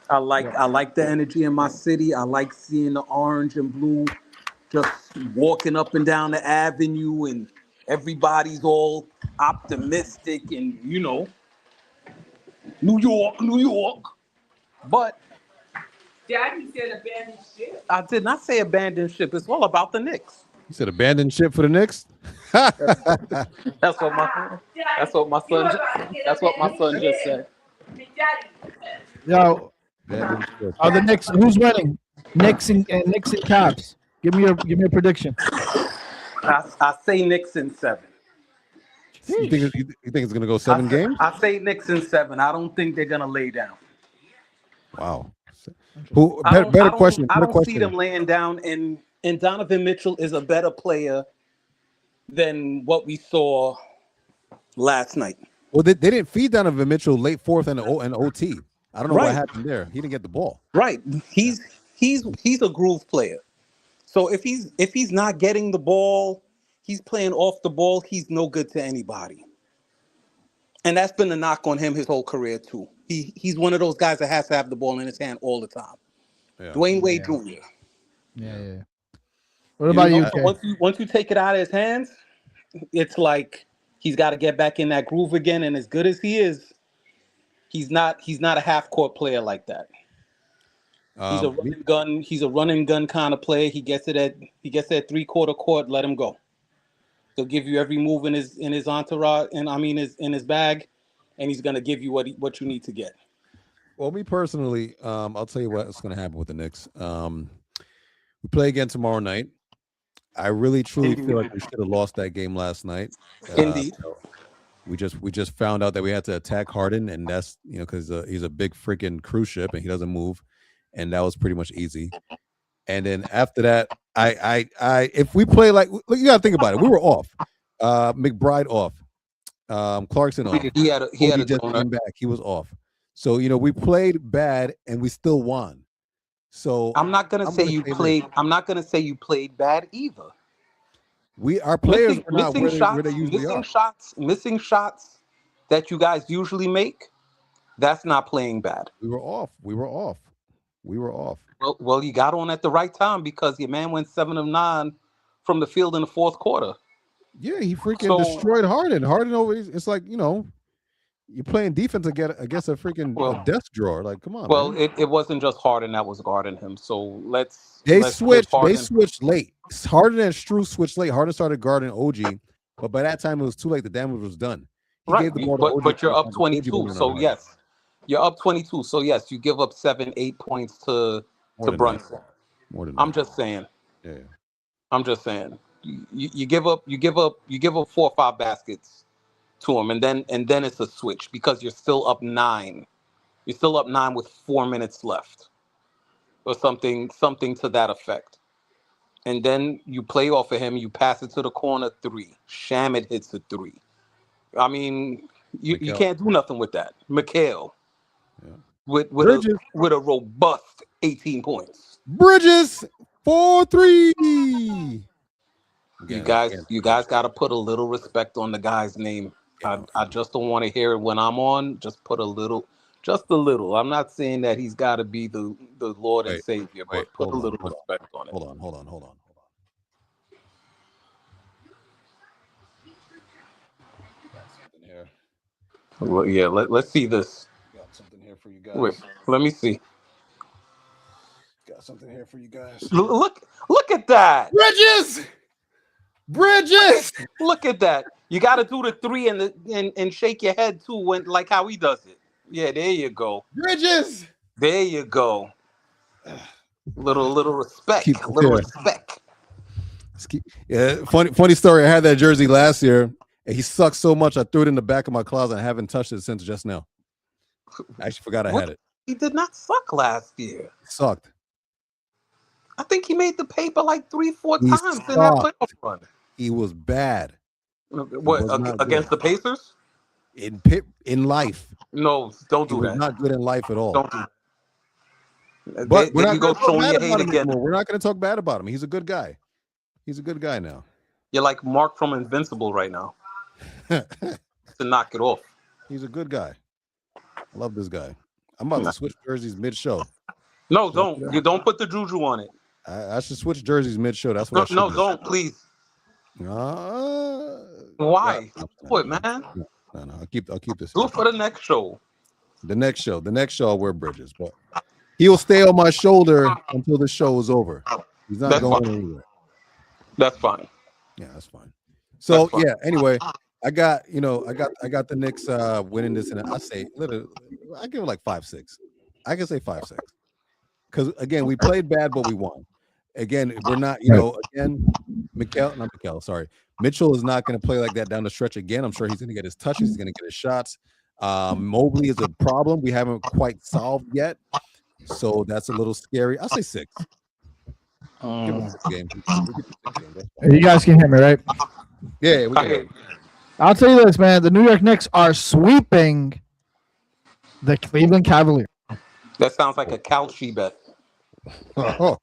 I like the energy in my city. I like seeing the orange and blue just walking up and down the avenue, and everybody's all optimistic and New York. But Daddy said abandoned ship. I did not say abandoned ship. It's all about the Knicks. You said abandoned ship for the Knicks? That's what my son just said. Yo, are the Knicks? Who's winning? Knicks and Cavs. Give me a prediction. I say Knicks in 7. You think it's gonna go 7 games? I say Knicks in 7. I don't think they're gonna lay down. Wow. Better question. I don't see them laying down, and Donovan Mitchell is a better player than what we saw last night. Well, they didn't feed Donovan Mitchell late fourth and OT. I don't know what happened there. He didn't get the ball. Right. He's a groove player. So if he's not getting the ball, he's playing off the ball, he's no good to anybody. And that's been the knock on him his whole career too. He's one of those guys that has to have the ball in his hand all the time. Yeah. Dwayne Wade Jr. Yeah. What about you? Once you take it out of his hands, it's like he's got to get back in that groove again. And as good as he is, he's not a half court player like that. He's a running gun. He's a running gun kind of player. He gets it at 3/4 court. Let him go. He'll give you every move in his entourage, in his bag, and he's gonna give you what you need to get. Well, me personally, I'll tell you what's gonna happen with the Knicks. We play again tomorrow night. I really truly feel like we should have lost that game last night. Indeed. We just found out that we had to attack Harden, and that's because he's a big freaking cruise ship and he doesn't move, and that was pretty much easy. And then after that, I if we play look, you gotta think about it. We were off. McBride off. Clarkson off. He had just came back. He was off. So we played bad and we still won. So I'm not gonna say you played bad either. Our players are not where they usually are. Missing shots that you guys usually make. That's not playing bad. We were off. Well, you got on at the right time because your man went 7 of 9 from the field in the fourth quarter. Yeah, he freaking destroyed Harden. Harden always, it's like, you're playing defense against a freaking desk drawer. Like, come on. Well, man. it wasn't just Harden that was guarding him. So They switched late. Harden and Strus switched late. Harden started guarding OG, but by that time it was too late. The damage was done. Gave the ball to OG, but you're up 22. So yes, you're up 22. So yes, you give up 7-8 points to Brunson. I'm just saying. Yeah. I'm just saying. You give up 4 or 5 baskets to him, and then it's a switch because you're still up 9. You're still up 9 with 4 minutes left, or something to that effect. and then you play off of him. You pass it to the corner 3. Shamit hits a 3. I mean, you can't do nothing with that. Mikhail Yeah. with Bridges. a robust 18 points. Bridges 4-3. Again, You guys got to put a little respect on the guy's name. I just don't want to hear it when I'm on. Just put a little, just a little. I'm not saying that he's got to be the Lord and Savior, but put a little respect on it. Hold on. Got something here. Well, yeah, let's see this. Got something here for you guys. Wait, let me see. Got something here for you guys. Look at that. Bridges. Look at that. You got to do the 3 and shake your head too when like how he does it. Yeah, there you go. Bridges. There you go. Little respect. Respect. Yeah, funny story. I had that jersey last year, and he sucked so much I threw it in the back of my closet. I haven't touched it since just now. I actually forgot I had it. He did not suck last year. It sucked. I think he made the paper like 3-4 times in that playoff run. He was bad. What against the Pacers? In life. No, don't do that. Not good in life at all. Don't do that. But we're not going to talk bad about him anymore. We're not going to talk bad about him. He's a good guy. He's a good guy now. You're like Mark from Invincible right now. To knock it off. He's a good guy. I love this guy. I'm about to switch jerseys mid-show. No, don't. You don't put the juju on it. I should switch jerseys mid-show. That's what I should do. Don't, please. Why? Do it, man. No. I'll keep this. Do it for the next show. The next show, I'll wear Bridges, but he'll stay on my shoulder until the show is over. He's not going anywhere. That's fine. Yeah, that's fine. So yeah. Anyway, I got the Knicks winning this, and I say literally, I give it like 5-6. I can say 5-6 because again, we played bad, but we won. Again, we're not, Mitchell is not going to play like that down the stretch again. I'm sure he's going to get his touches. He's going to get his shots. Mobley is a problem we haven't quite solved yet. So that's a little scary. I'll say 6. Give us 6 games. You guys can hear me, right? Yeah, we can hear you. I'll tell you this, man. The New York Knicks are sweeping the Cleveland Cavaliers. That sounds like a Calci bet. Oh.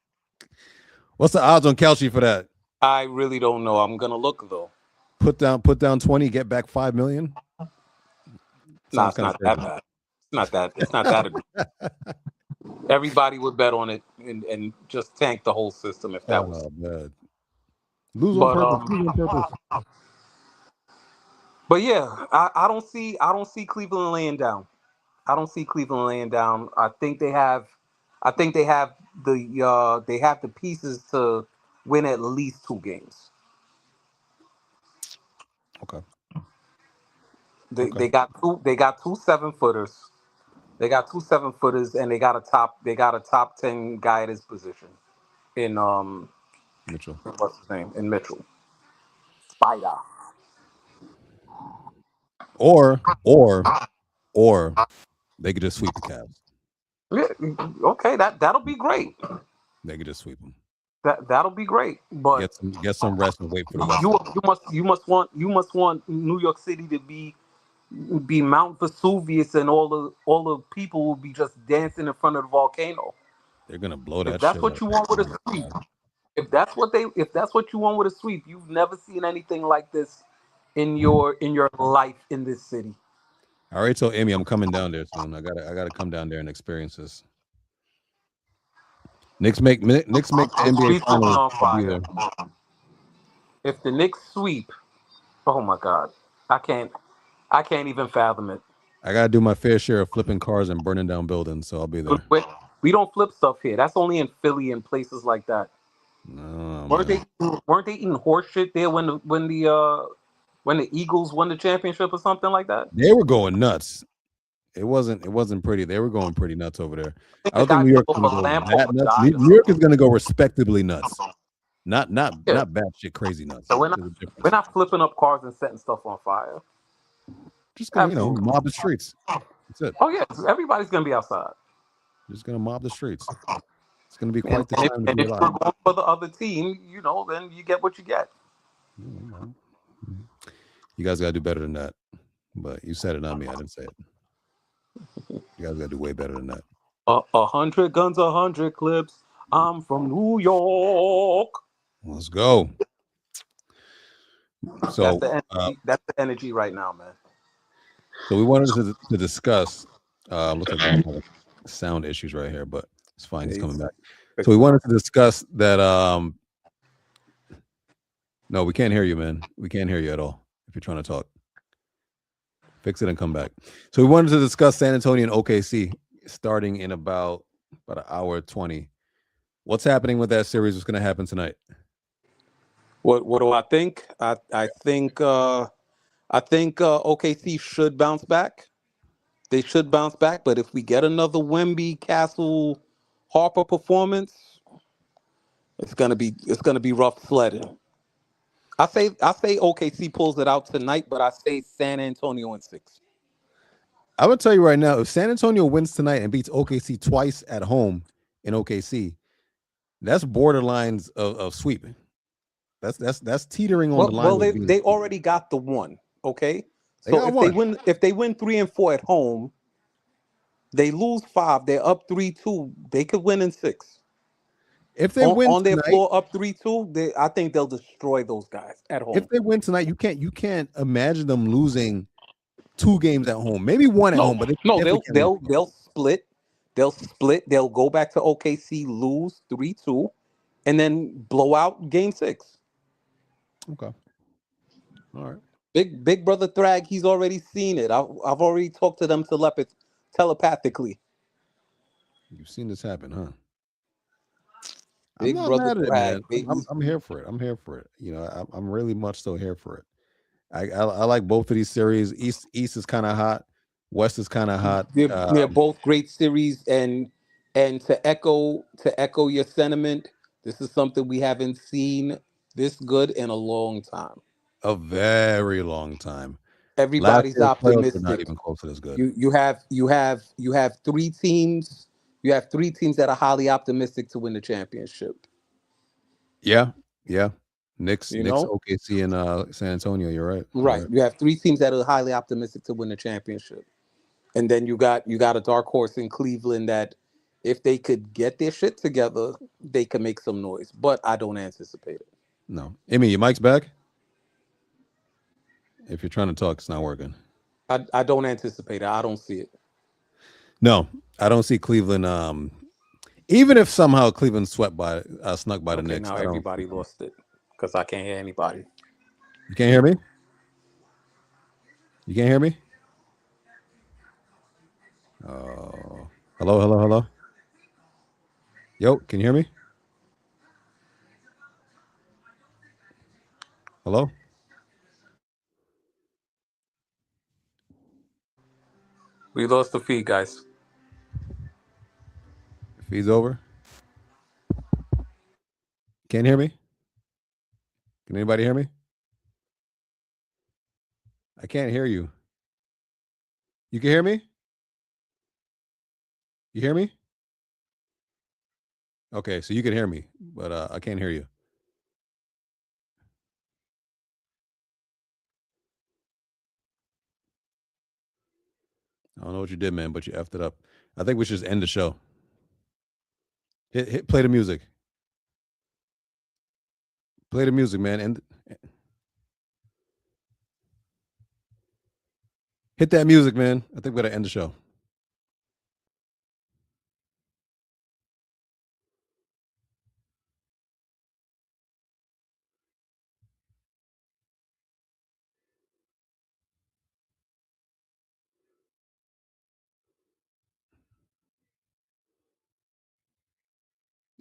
What's the odds on Calci for that? I really don't know. I'm gonna look though. Put down 20, get back $5 million. No, it's not that bad. It's not that aggressive. Everybody would bet on it and just tank the whole system if that was bad. Lose on purpose. But yeah, I don't see Cleveland laying down. I think they have the pieces to win at least 2 games. Okay. They got 2 7-footers. They got 2 7-footers, and they got a top 10 guy at his position in Mitchell. What's his name? In Mitchell. Spider. Or they could just sweep the Cavs. Yeah, okay, that'll be great. They could just sweep them. That'll be great, but get some rest and wait for the rest. You must want New York City to be Mount Vesuvius, and all the people will be just dancing in front of the volcano. They're gonna blow that. If that's what you want with a sweep, if that's what you want with a sweep, you've never seen anything like this in your life in this city. I already told Immi I'm coming down there soon. I gotta come down there and experience this. Knicks make the NBA Finals. If the Knicks sweep, oh my God, I can't even fathom it. I gotta do my fair share of flipping cars and burning down buildings, so I'll be there. We don't flip stuff here. That's only in Philly and places like that. No, weren't they eating horse shit there when the Eagles won the championship or something like that? They were going nuts. It wasn't pretty. They were going pretty nuts over there. I don't think New York is going to go that nuts. New York is going to go respectably nuts. Not batshit crazy nuts. So we're not flipping up cars and setting stuff on fire. Just gonna mob the streets. That's it. Oh yeah, everybody's gonna be outside. Just gonna mob the streets. It's going to be quite the And if, time to and be if you're alive. going for the other team, then you get what you get. You guys got to do better than that. But you said it, not me. I didn't say it. You guys got to do way better than that. 100 guns, 100 clips. I'm from New York. Let's go. So That's the energy right now, man. So we wanted to discuss. Looks like we're having sound issues right here, but it's fine. He's coming back. So we wanted to discuss that. No, we can't hear you, man. We can't hear you at all. If you're trying to talk, fix it and come back. So we wanted to discuss San Antonio and OKC starting in about an hour 20. What's happening with that series? What's going to happen tonight? What do I think? I think OKC should bounce back. They should bounce back, but if we get another Wemby, Castle, Harper performance, it's gonna be rough sledding. I say OKC pulls it out tonight, but I say San Antonio in 6. I would tell you right now, if San Antonio wins tonight and beats OKC twice at home in OKC, that's borderlines of sweeping. That's teetering on the line. Well, they already got the one. Okay, so if they win 3 and 4 at home, they lose 5. They're up 3-2. They could win in 6. If they win on their tonight, floor up 3-2, I think they'll destroy those guys at home. If they win tonight, you can't imagine them losing 2 games at home, maybe 1 at home. But they'll split. They'll split. They'll go back to OKC, lose 3-2, and then blow out game 6. Okay. All right. Big brother Thrag, he's already seen it. I've already talked to them telepathically. You've seen this happen, huh? Big I'm not brother mad at Thrag, it, man. I'm here for it. I'm here for it. You know, I'm really much so here for it. I like both of these series. East is kind of hot. West is kind of hot. They're both great series, and to echo your sentiment, this is something we haven't seen this good in a long time. A very long time. Everybody's optimistic. Not even close to this good. You have 3 teams. You have 3 teams that are highly optimistic to win the championship. Yeah. Knicks, OKC, and San Antonio. You're right. Right. You have 3 teams that are highly optimistic to win the championship, and then you got a dark horse in Cleveland that, if they could get their shit together, they could make some noise. But I don't anticipate it. No, Immi, your mic's back. If you're trying to talk, it's not working. I don't anticipate it. I don't see it. No, I don't see Cleveland. Even if somehow Cleveland snuck by the Knicks. Now everybody lost it because I can't hear anybody. You can't hear me? You can't hear me? Oh, hello. Yo, can you hear me? Hello? We lost the feed, guys. Feed's over. Can't hear me? Can anybody hear me? I can't hear you. You can hear me? You hear me? Okay, so you can hear me, but I can't hear you. I don't know what you did, man, but you effed it up. I think we should just end the show. Play the music. Play the music, man. Hit that music, man. I think we gotta end the show.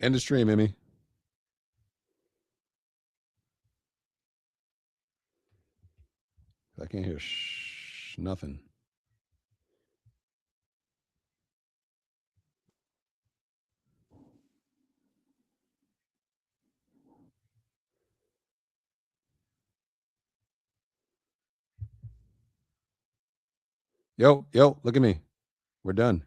End the stream, Immi. I can't hear nothing. Yo, look at me. We're done.